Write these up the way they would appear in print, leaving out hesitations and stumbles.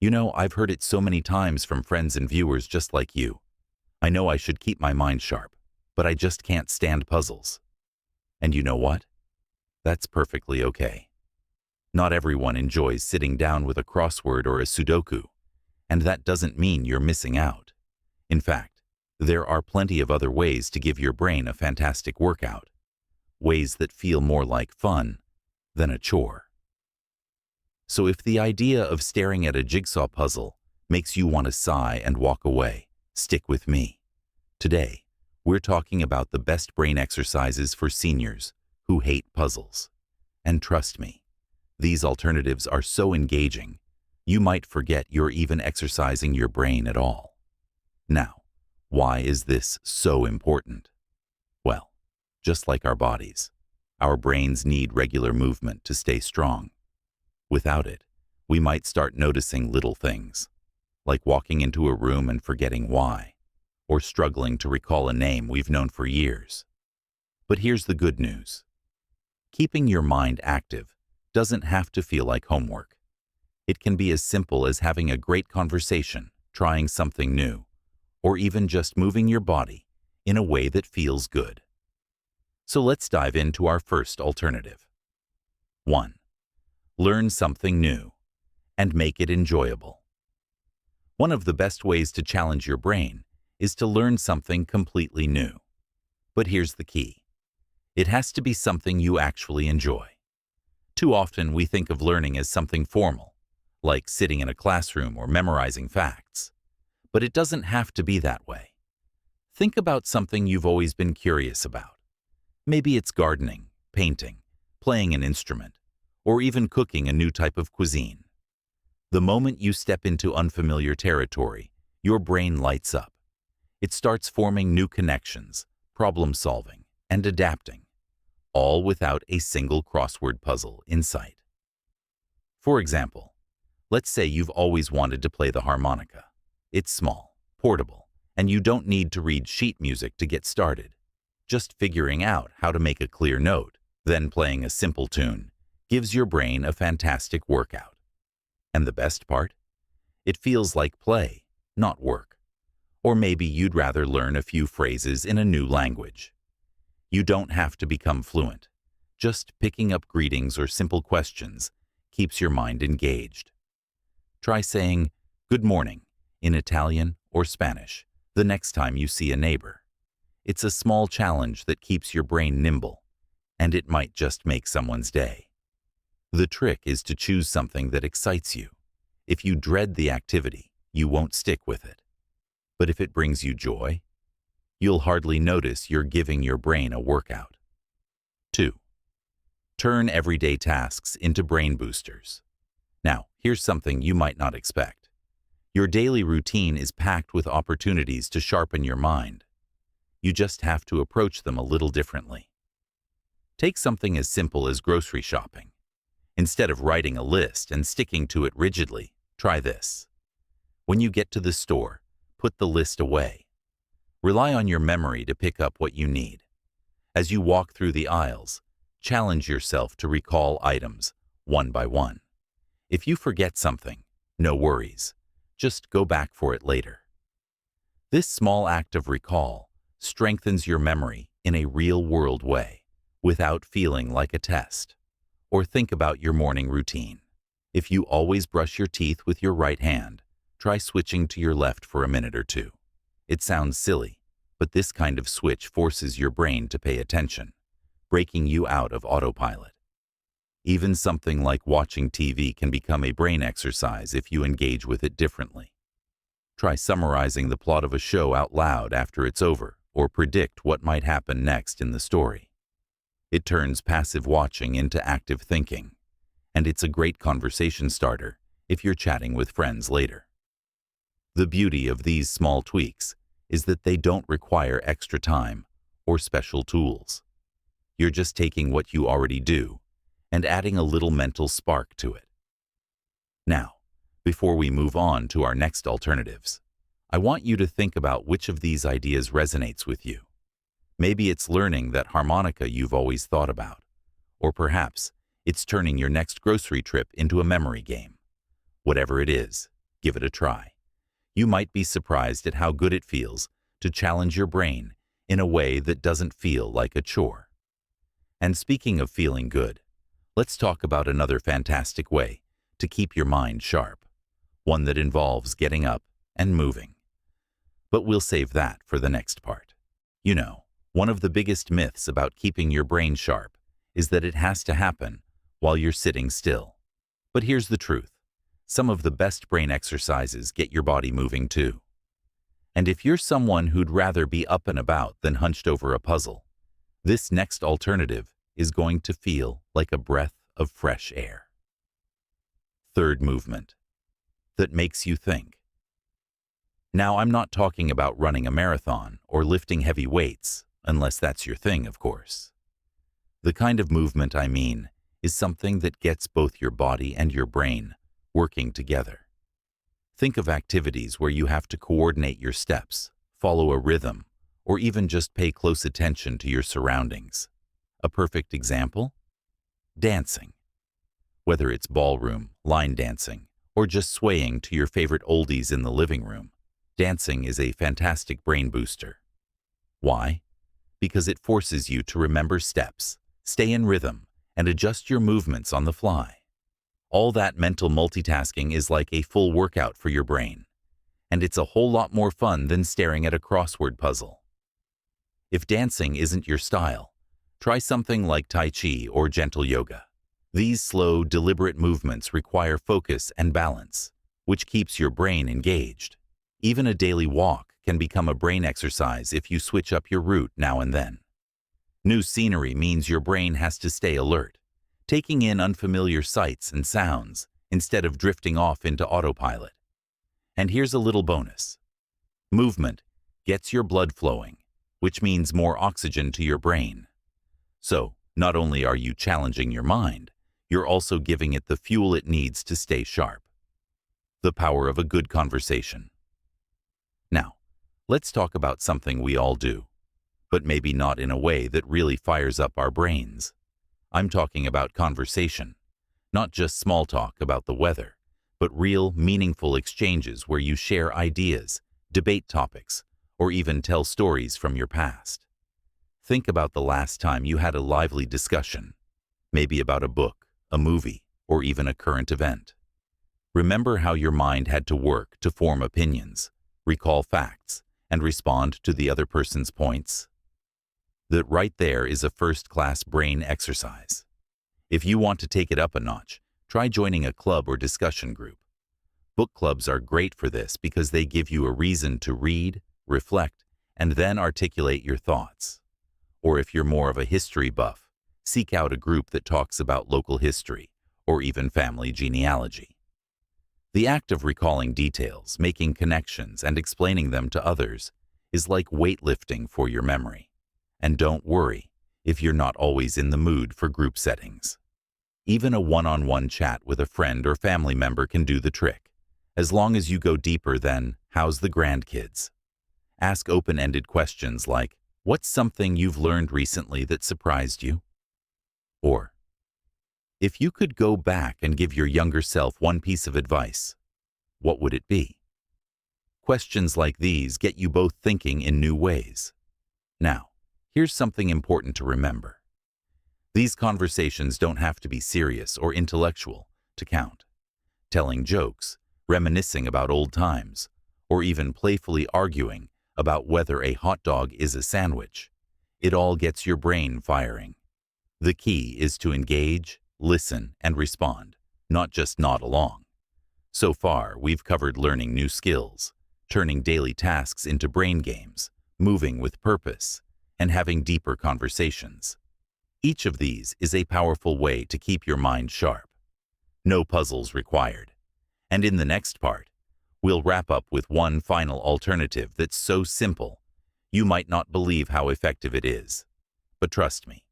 You know, I've heard it so many times from friends and viewers just like you. I know I should keep my mind sharp, but I just can't stand puzzles. And you know what? That's perfectly okay. Not everyone enjoys sitting down with a crossword or a Sudoku, and that doesn't mean you're missing out. In fact, there are plenty of other ways to give your brain a fantastic workout, ways that feel more like fun than a chore. So if the idea of staring at a jigsaw puzzle makes you want to sigh and walk away, stick with me. Today, we're talking about the best brain exercises for seniors who hate puzzles. And trust me, these alternatives are so engaging, you might forget you're even exercising your brain at all. Now, why is this so important? Well, just like our bodies, our brains need regular movement to stay strong. Without it, we might start noticing little things, like walking into a room and forgetting why, or struggling to recall a name we've known for years. But here's the good news. Keeping your mind active doesn't have to feel like homework. It can be as simple as having a great conversation, trying something new, or even just moving your body in a way that feels good. So let's dive into our first alternative. 1. Learn something new and make it enjoyable. One of the best ways to challenge your brain is to learn something completely new. But here's the key. It has to be something you actually enjoy. Too often we think of learning as something formal, like sitting in a classroom or memorizing facts. But it doesn't have to be that way. Think about something you've always been curious about. Maybe it's gardening, painting, playing an instrument, or even cooking a new type of cuisine. The moment you step into unfamiliar territory, your brain lights up. It starts forming new connections, problem-solving, and adapting, all without a single crossword puzzle in sight. For example, let's say you've always wanted to play the harmonica. It's small, portable, and you don't need to read sheet music to get started. Just figuring out how to make a clear note, then playing a simple tune, gives your brain a fantastic workout. And the best part? It feels like play, not work. Or maybe you'd rather learn a few phrases in a new language. You don't have to become fluent. Just picking up greetings or simple questions keeps your mind engaged. Try saying, "Good morning," in Italian or Spanish the next time you see a neighbor. It's a small challenge that keeps your brain nimble, and it might just make someone's day. The trick is to choose something that excites you. If you dread the activity, you won't stick with it. But if it brings you joy, you'll hardly notice you're giving your brain a workout. 2. Turn everyday tasks into brain boosters. Now, here's something you might not expect. Your daily routine is packed with opportunities to sharpen your mind. You just have to approach them a little differently. Take something as simple as grocery shopping. Instead of writing a list and sticking to it rigidly, try this. When you get to the store, put the list away. Rely on your memory to pick up what you need. As you walk through the aisles, challenge yourself to recall items one by one. If you forget something, no worries. Just go back for it later. This small act of recall strengthens your memory in a real-world way, without feeling like a test. Or think about your morning routine. If you always brush your teeth with your right hand, try switching to your left for a minute or two. It sounds silly, but this kind of switch forces your brain to pay attention, breaking you out of autopilot. Even something like watching TV can become a brain exercise if you engage with it differently. Try summarizing the plot of a show out loud after it's over, or predict what might happen next in the story. It turns passive watching into active thinking, and it's a great conversation starter if you're chatting with friends later. The beauty of these small tweaks is that they don't require extra time or special tools. You're just taking what you already do and adding a little mental spark to it. Now, before we move on to our next alternatives, I want you to think about which of these ideas resonates with you. Maybe it's learning that harmonica you've always thought about, or perhaps it's turning your next grocery trip into a memory game. Whatever it is, Give it a try. You might be surprised at how good it feels to challenge your brain in a way that doesn't feel like a chore. And speaking of feeling good, let's talk about another fantastic way to keep your mind sharp, one that involves getting up and moving. But we'll save that for the next part. You know, one of the biggest myths about keeping your brain sharp is that it has to happen while you're sitting still. But here's the truth. Some of the best brain exercises get your body moving too. And if you're someone who'd rather be up and about than hunched over a puzzle, this next alternative is going to feel like a breath of fresh air. Third movement. That makes you think. Now, I'm not talking about running a marathon or lifting heavy weights, unless that's your thing, of course. The kind of movement I mean is something that gets both your body and your brain working together. Think of activities where you have to coordinate your steps, follow a rhythm, or even just pay close attention to your surroundings. A perfect example? Dancing. Whether it's ballroom, line dancing, or just swaying to your favorite oldies in the living room, dancing is a fantastic brain booster. Why? Because it forces you to remember steps, stay in rhythm, and adjust your movements on the fly. All that mental multitasking is like a full workout for your brain, and it's a whole lot more fun than staring at a crossword puzzle. If dancing isn't your style, try something like Tai Chi or gentle yoga. These slow, deliberate movements require focus and balance, which keeps your brain engaged. Even a daily walk can become a brain exercise if you switch up your route now and then. New scenery means your brain has to stay alert, taking in unfamiliar sights and sounds instead of drifting off into autopilot. And here's a little bonus. Movement gets your blood flowing, which means more oxygen to your brain. So, not only are you challenging your mind, you're also giving it the fuel it needs to stay sharp. The power of a good conversation. Now, let's talk about something we all do, but maybe not in a way that really fires up our brains. I'm talking about conversation, not just small talk about the weather, but real, meaningful exchanges where you share ideas, debate topics, or even tell stories from your past. Think about the last time you had a lively discussion, maybe about a book, a movie, or even a current event. Remember how your mind had to work to form opinions, recall facts, and respond to the other person's points? That right there is a first-class brain exercise. If you want to take it up a notch, try joining a club or discussion group. Book clubs are great for this because they give you a reason to read, reflect, and then articulate your thoughts. Or if you're more of a history buff, seek out a group that talks about local history or even family genealogy. The act of recalling details, making connections, and explaining them to others is like weightlifting for your memory. And don't worry if you're not always in the mood for group settings. Even a one-on-one chat with a friend or family member can do the trick, as long as you go deeper than, "How's the grandkids?" Ask open-ended questions like, "What's something you've learned recently that surprised you?" Or, "If you could go back and give your younger self one piece of advice, what would it be?" Questions like these get you both thinking in new ways. Now, here's something important to remember. These conversations don't have to be serious or intellectual to count. Telling jokes, reminiscing about old times, or even playfully arguing about whether a hot dog is a sandwich, it all gets your brain firing. The key is to engage, listen, and respond, not just nod along. So far, we've covered learning new skills, turning daily tasks into brain games, moving with purpose, and having deeper conversations. Each of these is a powerful way to keep your mind sharp. No puzzles required. And in the next part, we'll wrap up with one final alternative that's so simple, you might not believe how effective it is. But trust me,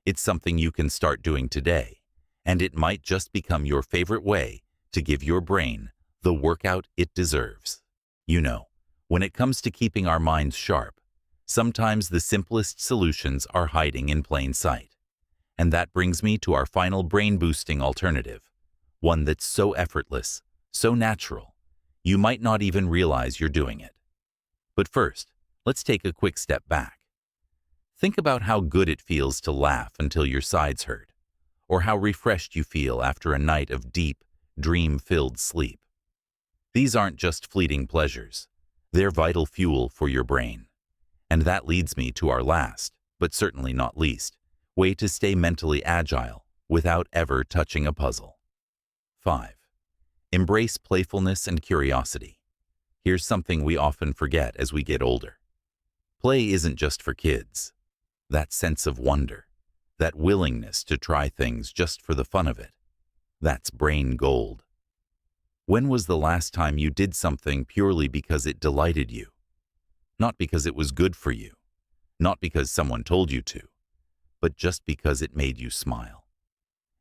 it's something you can start doing today, and it might just become your favorite way to give your brain the workout it deserves. You know, when it comes to keeping our minds sharp, sometimes the simplest solutions are hiding in plain sight. And that brings me to our final brain-boosting alternative, one that's so effortless, so natural, You might not even realize you're doing it. But first, let's take a quick step back. Think about how good it feels to laugh until your sides hurt, or how refreshed you feel after a night of deep, dream-filled sleep. These aren't just fleeting pleasures. They're vital fuel for your brain. And that leads me to our last, but certainly not least, way to stay mentally agile without ever touching a puzzle. 5. Embrace playfulness and curiosity. Here's something we often forget as we get older. Play isn't just for kids. That sense of wonder, that willingness to try things just for the fun of it, that's brain gold. When was the last time you did something purely because it delighted you? Not because it was good for you, not because someone told you to, but just because it made you smile.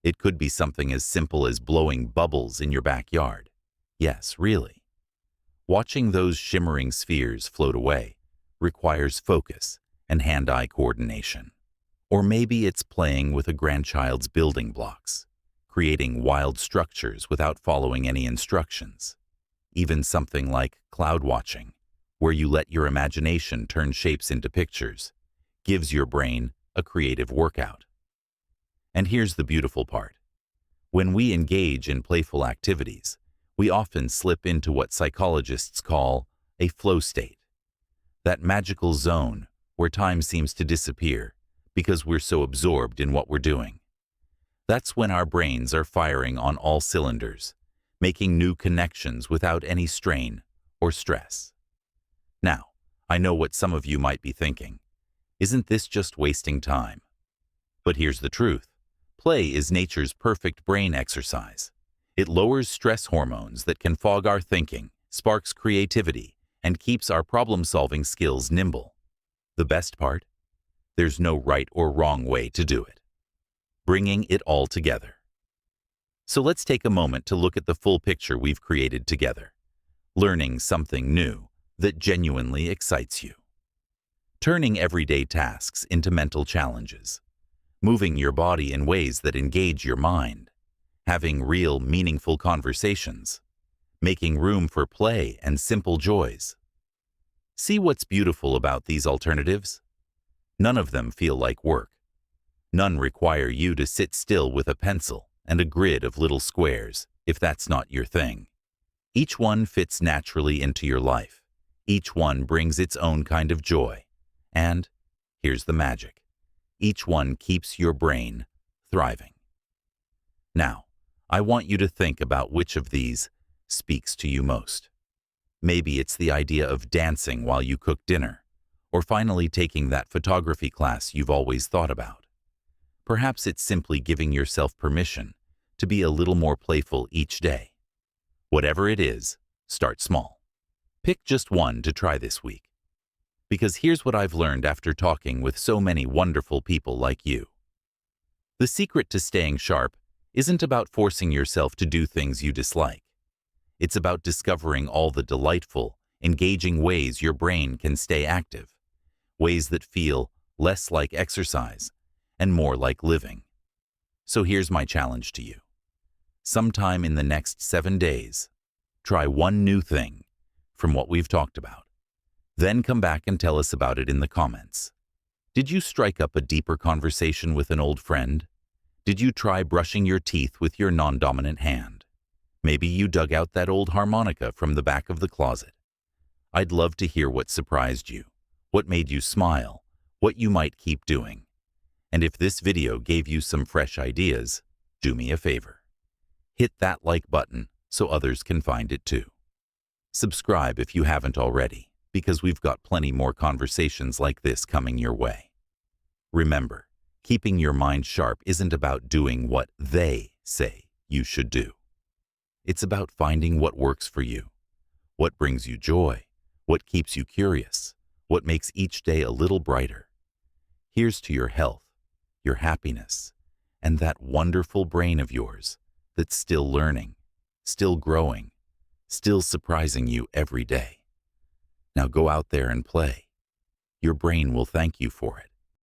It could be something as simple as blowing bubbles in your backyard. Yes, really. Watching those shimmering spheres float away requires focus and hand-eye coordination. Or maybe it's playing with a grandchild's building blocks, creating wild structures without following any instructions. Even something like cloud watching, where you let your imagination turn shapes into pictures, gives your brain a creative workout. And here's the beautiful part. When we engage in playful activities, we often slip into what psychologists call a flow state. That magical zone where time seems to disappear because we're so absorbed in what we're doing. That's when our brains are firing on all cylinders, making new connections without any strain or stress. Now, I know what some of you might be thinking. Isn't this just wasting time? But here's the truth. Play is nature's perfect brain exercise. It lowers stress hormones that can fog our thinking, sparks creativity, and keeps our problem-solving skills nimble. The best part? There's no right or wrong way to do it. Bringing it all together. So let's take a moment to look at the full picture we've created together. Learning something new that genuinely excites you. Turning everyday tasks into mental challenges. Moving your body in ways that engage your mind. Having real, meaningful conversations. Making room for play and simple joys. See what's beautiful about these alternatives? None of them feel like work. None require you to sit still with a pencil and a grid of little squares, if that's not your thing. Each one fits naturally into your life. Each one brings its own kind of joy. And here's the magic. Each one keeps your brain thriving. Now, I want you to think about which of these speaks to you most. Maybe it's the idea of dancing while you cook dinner, or finally taking that photography class you've always thought about. Perhaps it's simply giving yourself permission to be a little more playful each day. Whatever it is, start small. Pick just one to try this week. Because here's what I've learned after talking with so many wonderful people like you. The secret to staying sharp isn't about forcing yourself to do things you dislike. It's about discovering all the delightful, engaging ways your brain can stay active, ways that feel less like exercise and more like living. So here's my challenge to you. Sometime in the next 7 days, try one new thing from what we've talked about. Then come back and tell us about it in the comments. Did you strike up a deeper conversation with an old friend? Did you try brushing your teeth with your non-dominant hand? Maybe you dug out that old harmonica from the back of the closet. I'd love to hear what surprised you, what made you smile, what you might keep doing. And if this video gave you some fresh ideas, do me a favor. Hit that like button so others can find it too. Subscribe if you haven't already, because we've got plenty more conversations like this coming your way. Remember, keeping your mind sharp isn't about doing what they say you should do. It's about finding what works for you, what brings you joy, what keeps you curious, what makes each day a little brighter. Here's to your health, your happiness, and that wonderful brain of yours that's still learning, still growing, still surprising you every day. Now go out there and play. Your brain will thank you for it.